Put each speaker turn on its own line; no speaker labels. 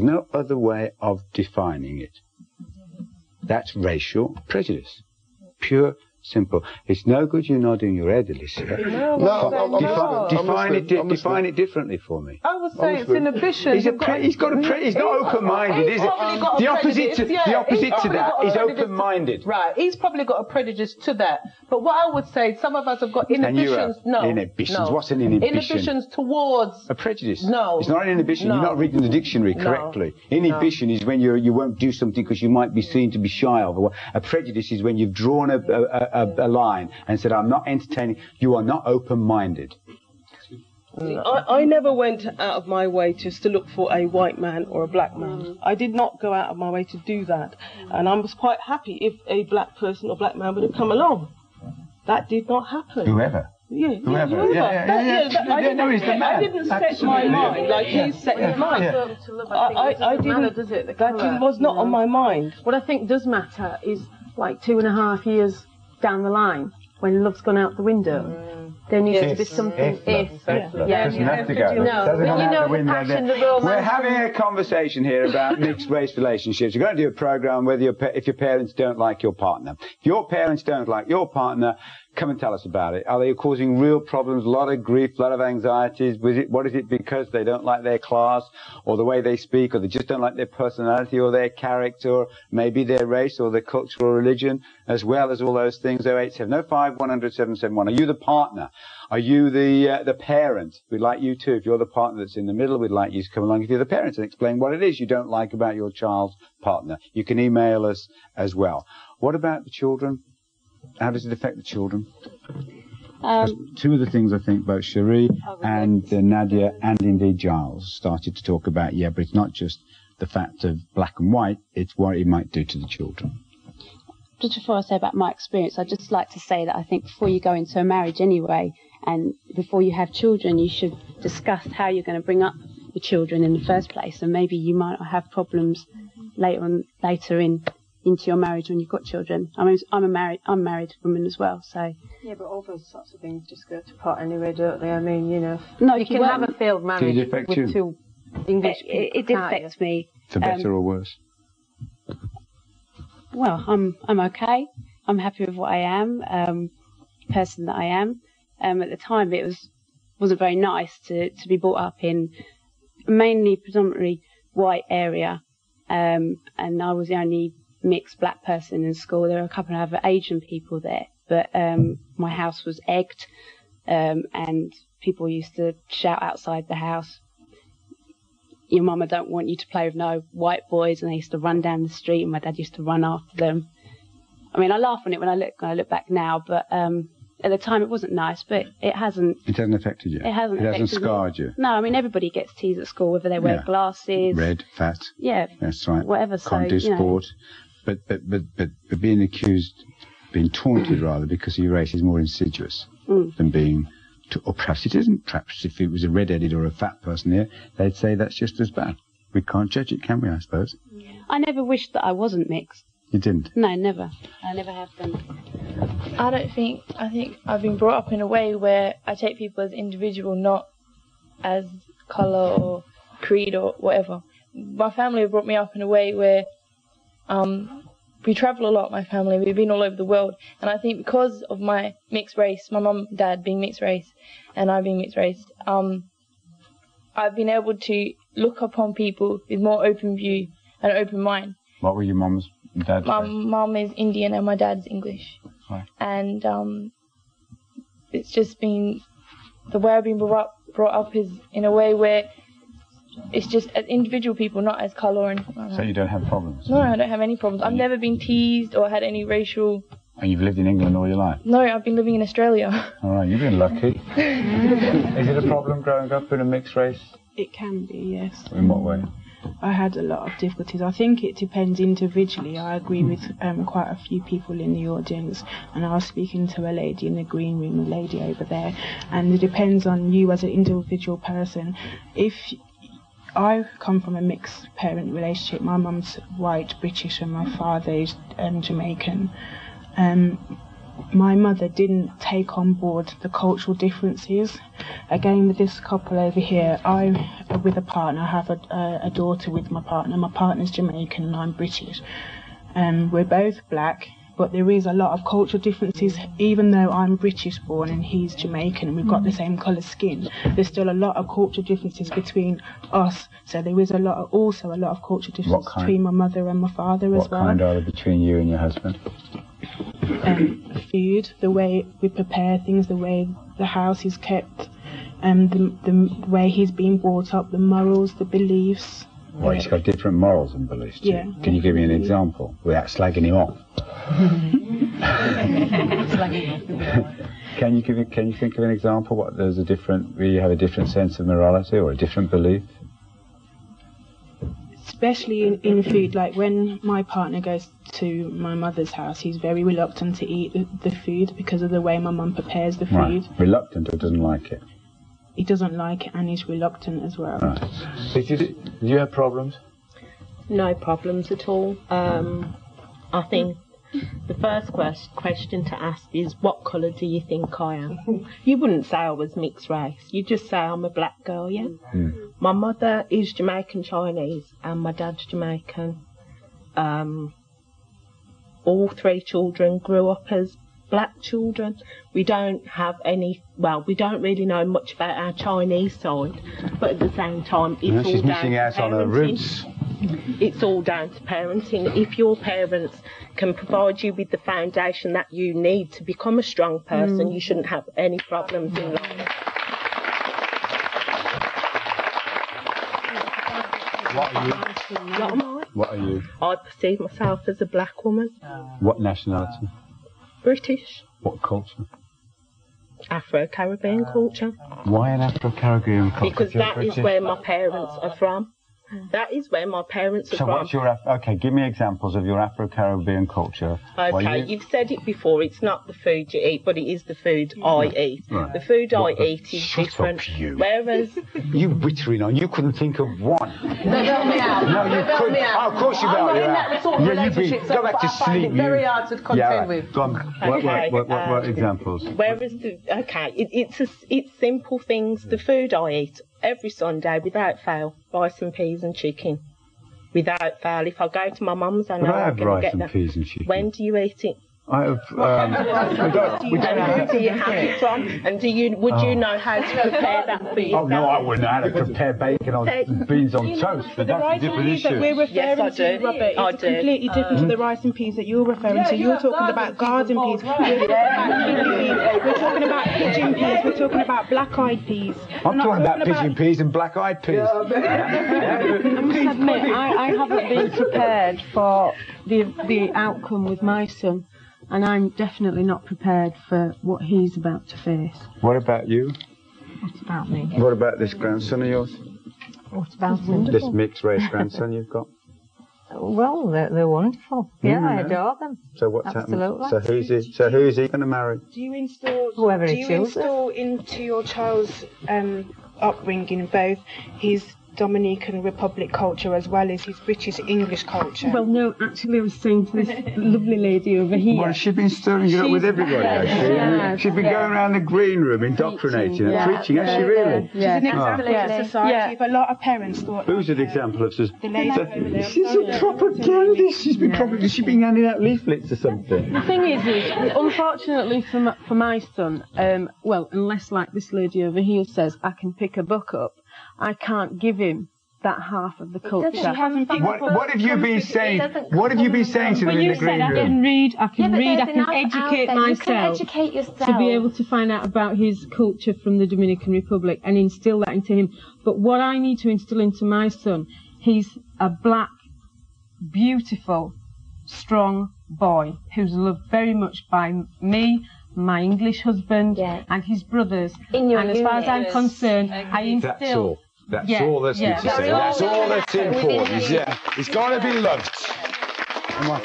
There's no other way of defining it. That's racial prejudice. Pure, simple. It's no good you nodding your head, Alicia. Define it differently for me.
I would say it's inhibition.
He's not open-minded, is it? The opposite to that is open-minded.
Right. He's probably got a prejudice to that. But what I would say, some of us have got inhibitions.
Inhibitions.
No.
What's an inhibition?
Inhibitions towards
a prejudice.
No.
It's not an inhibition. You're not reading the dictionary correctly. Inhibition is when you won't do something because you might be seen to be shy of. A prejudice is when you've drawn a line and said, I'm not entertaining. You are not open-minded.
I never went out of my way just to look for a white man or a black man. I did not go out of my way to do that. And I was quite happy if a black person or black man would have come along. That did not happen.
Whoever.
Whoever. I didn't set my mind like he set his mind. I didn't. That was not on my mind.
What I think does matter is like 2.5 years down the line, when love's gone out the window, there needs to be something.
Doesn't have to go. We're having a conversation here about mixed race relationships. We're going to do a program whether if your parents don't like your partner. If your parents don't like your partner, come and tell us about it. Are they causing real problems, a lot of grief, a lot of anxieties? What is it because they don't like their class or the way they speak, or they just don't like their personality or their character, or maybe their race or their culture or religion, as well as all those things? 08705 100 771. Are you the partner? Are you the parent? We'd like you too. If you're the partner that's in the middle, we'd like you to come along if you're the parent and explain what it is you don't like about your child's partner. You can email us as well. What about the children? How does it affect the children? Two of the things I think both Cherie and Nadia and indeed Giles started to talk about, but it's not just the fact of black and white, it's what it might do to the children.
Just before I say about my experience, I'd just like to say that I think before you go into a marriage anyway, and before you have children, you should discuss how you're going to bring up the children in the first place, and maybe you might have problems later into your marriage when you've got children. I mean, I'm a married woman as well, so.
Yeah, but all those sorts of things just go to pot anyway, don't they? I mean,
No,
you can have a failed marriage with two English people.
It affects me.
For better or worse?
Well, I'm okay. I'm happy with what I am, person that I am. At the time, it wasn't very nice to be brought up in predominantly white area, and I was the only mixed black person in school. There were a couple of other Asian people there, but my house was egged, and people used to shout outside the house, your mama don't want you to play with no white boys, and they used to run down the street, and my dad used to run after them. I mean, I laugh on it when I look back now, but at the time it wasn't nice, but it hasn't.
It hasn't affected you.
It hasn't
scarred you.
No, I mean, everybody gets teased at school, whether they wear glasses,
red, fat.
Yeah,
that's right.
Whatever.
Can't do sport, but being accused, being taunted rather because of your race is more insidious than being. Or perhaps it isn't. Perhaps if it was a red-headed or a fat person here, they'd say that's just as bad. We can't judge it, can we, I suppose?
I never wished that I wasn't mixed.
You didn't?
No, never. I never have done.
I think I've been brought up in a way where I take people as individual, not as colour or creed or whatever. My family brought me up in a way where we travel a lot, my family. We've been all over the world. And I think because of my mixed race, my mum and dad being mixed race, and I being mixed race, I've been able to look upon people with more open view and open mind.
What were your mum's and dad's?
My mum is Indian and my dad's English.
Right.
And it's just been, the way I've been brought up is in a way where it's just as individual people, not as colour or anything like that.
So you don't have problems?
No, I don't have any problems. I've never been teased or had any racial...
And you've lived in England all your life?
No, I've been living in Australia.
All right, you've been lucky. Is it a problem growing up in a mixed race?
It can be, yes.
In what way?
I had a lot of difficulties. I think it depends individually. I agree with quite a few people in the audience, and I was speaking to a lady in the green room, a lady over there, and it depends on you as an individual person. If I come from a mixed parent relationship, my mum's white British and my father is Jamaican. my mother didn't take on board the cultural differences. Again, with this couple over here, I'm with a partner. I have a daughter with my partner. My partner's Jamaican and I'm British. We're both black, but there is a lot of cultural differences. Even though I'm British born and he's Jamaican and we've got the same colour skin, there's still a lot of cultural differences between us. So there is also a lot of cultural differences between my mother and my father as well.
What kind are there between you and your husband?
Food, the way we prepare things, the way the house is kept, the way he's been brought up, the morals, the beliefs.
Well, he's got different morals and beliefs too.
Yeah.
Can you give me an example without slagging him off? Can you think of an example? Where you have a different sense of morality or a different belief?
Especially in food, like when my partner goes to my mother's house, he's very reluctant to eat the food because of the way my mum prepares the food.
Right. Reluctant or doesn't like it?
He doesn't like it and he's reluctant as well.
Right. Do you have problems?
No problems at all. I think the first question to ask is, what colour do you think I am? You wouldn't say I was mixed race. You just say I'm a black girl, yeah? Mm. My mother is Jamaican Chinese and my dad's Jamaican. All three children grew up as black children. We don't really know much about our Chinese side, but at the same time, it's all
she's
down
missing
to
out on her roots.
It's all down to parenting. If your parents can provide you with the foundation that you need to become a strong person, you shouldn't have any problems in life.
What are you?
What am I?
What are you?
I perceive myself as a black woman.
What nationality?
British.
What culture?
Afro-Caribbean culture.
Why an Afro-Caribbean culture?
Because that is where my parents are from. That is where my parents are from.
So what's your... Okay, give me examples of your Afro-Caribbean culture.
Okay, you've said it before. It's not the food you eat, but it is the food I eat.
Right.
The food I eat is different.
Up, you.
Whereas...
You wittering on. You couldn't think of one.
They bailed me out.
No, you couldn't. Oh, of course you bailed me out.
I'm not in that sort of relationship,
go back to
I find
sleep.
it very hard to contend with.
Go on.
Okay,
What examples?
Whereas it's simple things. The food I eat every Sunday, without fail, rice and peas and chicken. Without fail, if I go to my mum's, I know I'm going to get that.
Rice and peas and chicken.
When do you eat it?
I have.
Who do you have it from? And would you know how to prepare that for yourself?
Oh no, I wouldn't know how to prepare bacon on beans on toast. But that's a different issue.
That we're referring to, Robert, is completely different to the rice and peas that you're referring to. You're talking about garden peas. We're talking about pigeon peas. We're talking about black-eyed peas.
I'm talking about pigeon peas and black-eyed peas.
I must admit, I haven't been prepared for the outcome with my son. And I'm definitely not prepared for what he's about to face.
What about you?
What about me?
What about this grandson of yours?
What about him?
This mixed race grandson you've got?
Well, they're wonderful. Yeah, I adore them.
So what's
Absolutely.
happening? So who's he going to marry?
Do you install
whoever he chooses?
Install into your child's upbringing both his Dominican Republic culture as well as his British English culture?
Well, no, actually I was saying to this lovely lady over here.
Well, she's been stirring it up with everybody, actually.
Yeah,
She's been going around the green room indoctrinating and preaching, has she really?
She's an example of society. If a lot of parents thought...
Who's an example of society?
The lady over there.
She's a proper dandy. She's been handing out leaflets or something.
The thing is unfortunately for my son, well, unless like this lady over here says I can pick a book up, I can't give him that half of the culture.
What have you been saying? What have you been saying to them in the green room?
I can read, I can educate myself.
You can educate yourself.
To be able to find out about his culture from the Dominican Republic and instill that into him. But what I need to instill into my son, he's a black, beautiful, strong boy who's loved very much by me, my English husband, and his brothers.
And
as far as I'm concerned, I instill...
That's all that's good to say. That's all that's important. Yeah, it's got to be loved. Come on.